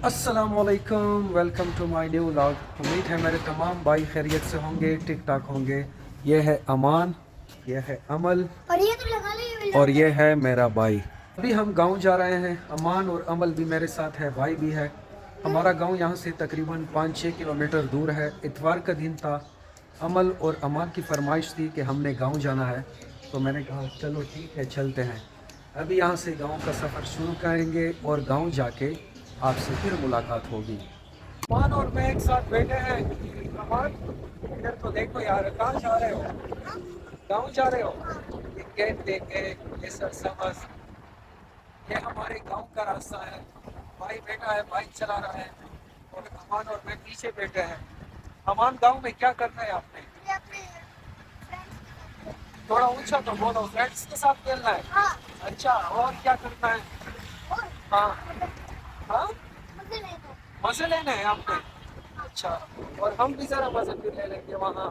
अस्सलाम वालेकुम, welcome to my new vlog. उम्मीद है मेरे तमाम भाई खैरियत से होंगे, ठीक ठाक होंगे। ये है अमान, ये है अमल और ये तो लगा ले और ये है मेरा भाई। अभी हम गांव जा रहे हैं। अमान और अमल भी मेरे साथ है, भाई भी है। हमारा गांव यहाँ से तकरीबन 5-6 किलोमीटर दूर है। इतवार का दिन था। अमल और अमान की फरमाइश थी कि हमने गांव जाना है, तो मैंने कहा चलो ठीक है चलते हैं। अभी यहाँ से गांव का सफ़र शुरू करेंगे और गांव जाके आपसे फिर मुलाकात होगी। अमान और मैं एक साथ बैठे हैं। अमान इधर तो देखो यार, कहाँ जा रहे हो? गांव जा रहे हो? ये गेट देखे, ये सरसब्ज़, ये हमारे गांव का रास्ता है। भाई बैठा है, बाइक चला रहा है और अमान और मैं पीछे बैठे हैं। अमान, गांव में क्या करना है आपने? थोड़ा ऊंचा तो बोलो। फ्रेंड्स के साथ खेलना है? हाँ। अच्छा, और क्या करना है? और हाँ हाँ, मुझे नहीं दो। मजे लेना है आपने? अच्छा, और हम भी जरा मजे भी ले लेंगे वहाँ।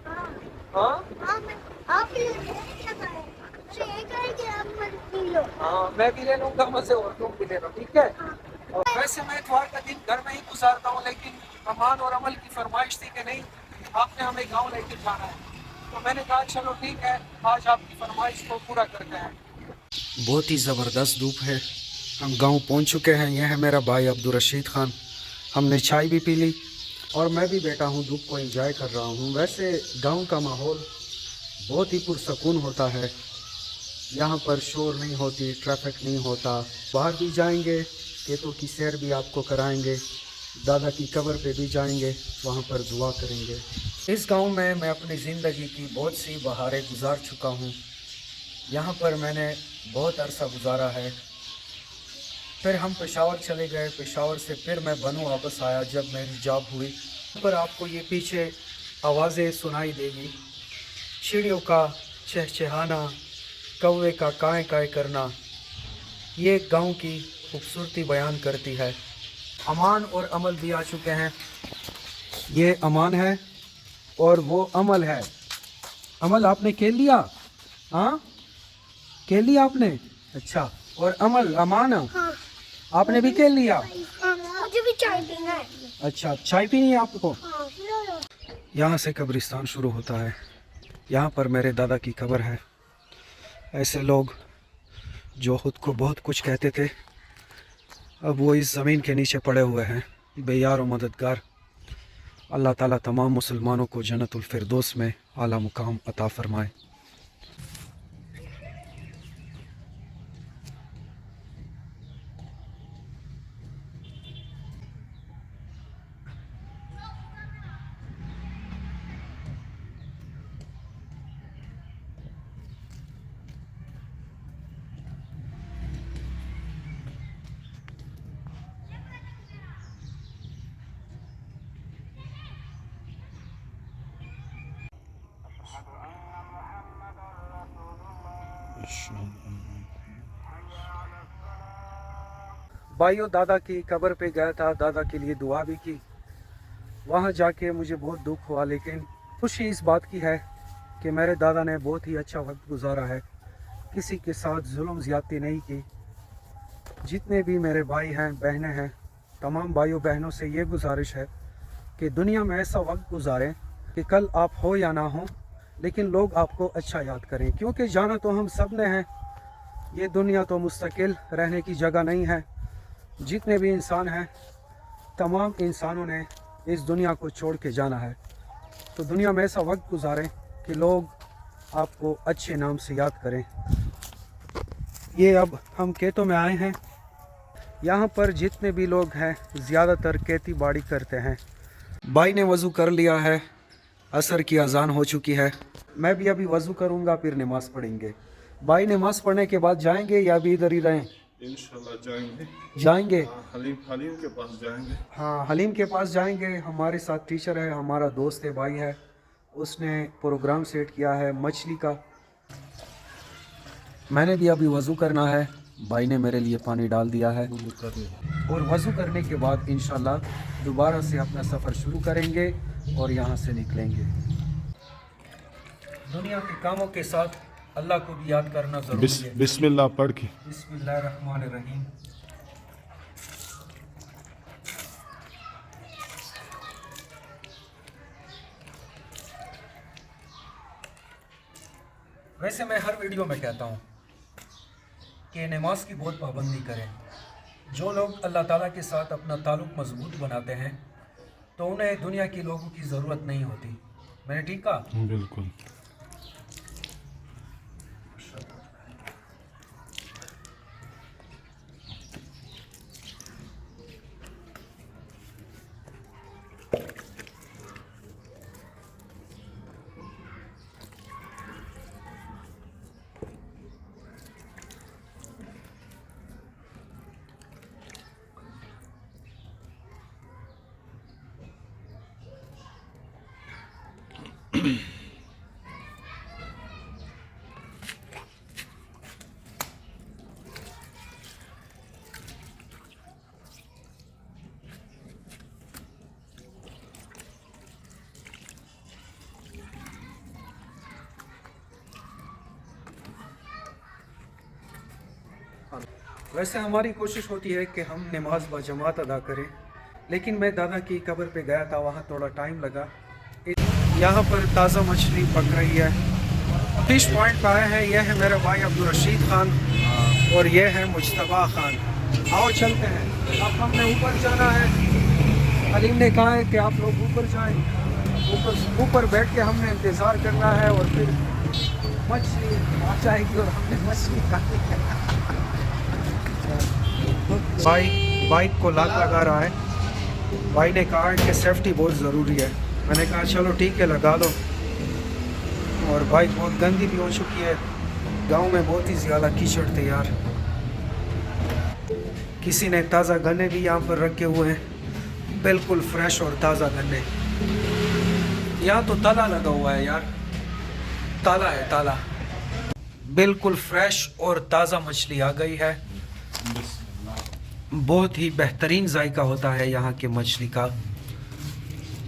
हाँ हाँ हाँ, मैं आप भी क्या करें? अच्छा, अरे एक है कि आप मत पी लो। हाँ मैं भी ले लूँगा मजे और तुम भी ले लो, ठीक है? हाँ। और वैसे मैं इतवार का दिन घर में ही गुजारता हूँ, लेकिन अमान और अमल की फरमाइश थी कि नहीं, आपने हमें गांव लेके जाना है, तो मैंने कहा चलो ठीक है, आज आपकी फरमाइश को पूरा करते हैं। बहुत ही ज़बरदस्त धूप है। हम गांव पहुंच चुके हैं। यह है मेरा भाई अब्दुल रशीद खान। हमने चाय भी पी ली और मैं भी बैठा हूं, धूप को एंजॉय कर रहा हूं। वैसे गांव का माहौल बहुत ही पुरसकून होता है। यहाँ पर शोर नहीं होती, ट्रैफिक नहीं होता। बाहर भी जाएंगे, खेतों की सैर भी आपको कराएंगे, दादा की कब्र पे भी जाएंगे, वहाँ पर दुआ करेंगे। इस गांव में मैं अपनी ज़िंदगी की बहुत सी बहारें गुजार चुका हूँ। यहाँ पर मैंने बहुत अरसा गुजारा है। फिर हम पेशावर चले गए, पेशावर से फिर मैं बनू वापस आया जब मेरी जॉब हुई। पर आपको ये पीछे आवाज़ें सुनाई देगी, चिड़ियों का चहचहाना, कौवे का काएँ काएँ करना, ये गांव की खूबसूरती बयान करती है। अमान और अमल भी आ चुके हैं। ये अमान है और वो अमल है। अमल, आपने खेल लिया? हाँ, खेल लिया आपने? अच्छा, और अमल, अमान, हाँ। आपने भी खेल लिया? हाँ, मुझे भी चाय पीना है। अच्छा, चाय पीनी है आपको? हाँ, लो लो। यहाँ से कब्रिस्तान शुरू होता है। यहाँ पर मेरे दादा की कब्र है। ऐसे लोग जो खुद को बहुत कुछ कहते थे, अब वो इस ज़मीन के नीचे पड़े हुए हैं, बेयार व मददगार। अल्लाह ताला तमाम मुसलमानों को जन्नतुल फिरदौस में आला मुकाम अता फरमाए। भाइयों, दादा की कब्र पे गया था, दादा के लिए दुआ भी की। वहाँ जाके मुझे बहुत दुख हुआ, लेकिन खुशी इस बात की है कि मेरे दादा ने बहुत ही अच्छा वक्त गुजारा है, किसी के साथ जुल्म ज़्यादती नहीं की। जितने भी मेरे भाई हैं, बहनें हैं, तमाम भाइयों बहनों से ये गुजारिश है कि दुनिया में ऐसा वक्त गुजारें कि कल आप हो या ना हो, लेकिन लोग आपको अच्छा याद करें, क्योंकि जाना तो हम सब ने है। ये दुनिया तो मुस्तकिल रहने की जगह नहीं है। जितने भी इंसान हैं, तमाम इंसानों ने इस दुनिया को छोड़ के जाना है, तो दुनिया में ऐसा वक्त गुजारें कि लोग आपको अच्छे नाम से याद करें। ये अब हम खेतों में आए हैं। यहाँ पर जितने भी लोग हैं, ज़्यादातर खेती बाड़ी करते हैं। भाई ने वज़ू कर लिया है, असर की अजान हो चुकी है। मैं भी अभी वज़ू करूँगा, फिर नमाज़ पढ़ेंगे। भाई, नमाज़ पढ़ने के बाद जाएंगे या अभी इधर ही रहें? इंशाल्लाह जाएंगे। जाएंगे। हाँ, हलीम हलीम के पास जाएंगे। हाँ, हलीम के पास जाएंगे। हमारे साथ टीचर है, हमारा दोस्त है, भाई है, उसने प्रोग्राम सेट किया है मछली का। मैंने भी अभी वज़ू करना है, भाई ने मेरे लिए पानी डाल दिया है, और वज़ू करने के बाद इंशाल्लाह दोबारा से अपना सफ़र शुरू करेंगे और यहाँ से निकलेंगे। दुनिया के कामों के साथ अल्लाह को भी याद करना ज़रूरी है। बिस्मिल्लाह पढ़ के। बिस्मिल्लाहिर्रहमानिर्रहीम। वैसे मैं हर वीडियो में कहता हूँ कि नमाज की बहुत पाबंदी करें। जो लोग अल्लाह ताला के साथ अपना ताल्लुक़ मजबूत बनाते हैं तो उन्हें दुनिया के लोगों की ज़रूरत नहीं होती। मैंने ठीक कहा? बिल्कुल। वैसे हमारी कोशिश होती है कि हम नमाज बाजमात अदा करें, लेकिन मैं दादा की कब्र पे गया था, वहाँ थोड़ा टाइम लगा। यहाँ पर ताज़ा मछली पक रही है। फिश पॉइंट पर आए हैं। यह है मेरा भाई अब्दुल रशीद खान और यह है मुजतबा खान। आओ चलते हैं। अब हमने ऊपर जाना है। अलीम ने कहा है कि आप लोग ऊपर जाएं। ऊपर बैठ के हमने इंतज़ार करना है और फिर मछली आ जाएगी और हमने मछली खानी है। भाई बाइक को लॉक लगा रहा है। भाई ने कहा कि सेफ्टी बहुत ज़रूरी है। मैंने कहा चलो ठीक है लगा लो। और बाइक बहुत गंदी भी हो चुकी है। गांव में बहुत ही ज़्यादा कीचड़ थे यार। किसी ने ताज़ा गन्ने भी यहाँ पर रखे हुए हैं, बिल्कुल फ्रेश और ताज़ा गन्ने। यहाँ तो ताला लगा हुआ है यार, ताला है ताला। बिल्कुल फ्रेश और ताज़ा मछली आ गई है। बहुत ही बेहतरीन जायका होता है यहाँ के मछली का।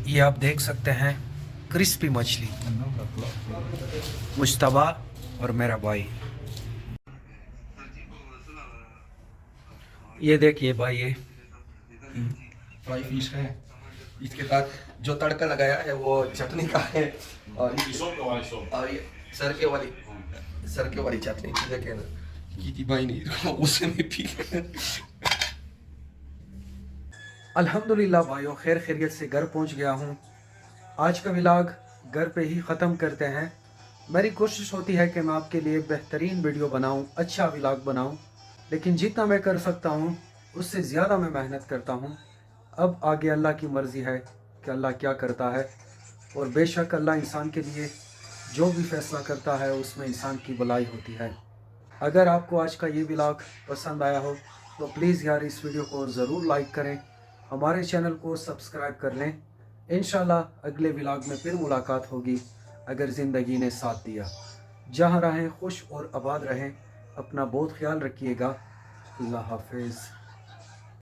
ये आप देख सकते हैं, क्रिस्पी मछली। मुश्तबा और मेरा भाई। ये देखिए भाई, ये फ्राई फिश है। इसके साथ जो तड़का लगाया है वो चटनी का है और ये सरके वाली चटनी देखे की भाई नहीं उससे में पी। अल्हम्दुलिल्लाह भाइयों, खैर खैरियत से घर पहुंच गया हूं। आज का व्लॉग घर पे ही ख़त्म करते हैं। मेरी कोशिश होती है कि मैं आपके लिए बेहतरीन वीडियो बनाऊं, अच्छा व्लॉग बनाऊं, लेकिन जितना मैं कर सकता हूं उससे ज़्यादा मैं मेहनत करता हूं। अब आगे अल्लाह की मर्ज़ी है कि अल्लाह क्या करता है, और बेशक अल्लाह इंसान के लिए जो भी फ़ैसला करता है उसमें इंसान की भलाई होती है। अगर आपको आज का ये व्लॉग पसंद आया हो तो प्लीज़ यार इस वीडियो को ज़रूर लाइक करें, हमारे चैनल को सब्सक्राइब कर लें। इंशाल्लाह अगले व्लॉग में फिर मुलाकात होगी अगर ज़िंदगी ने साथ दिया। जहाँ रहें खुश और आबाद रहें। अपना बहुत ख्याल रखिएगा। अल्लाह हाफिज़।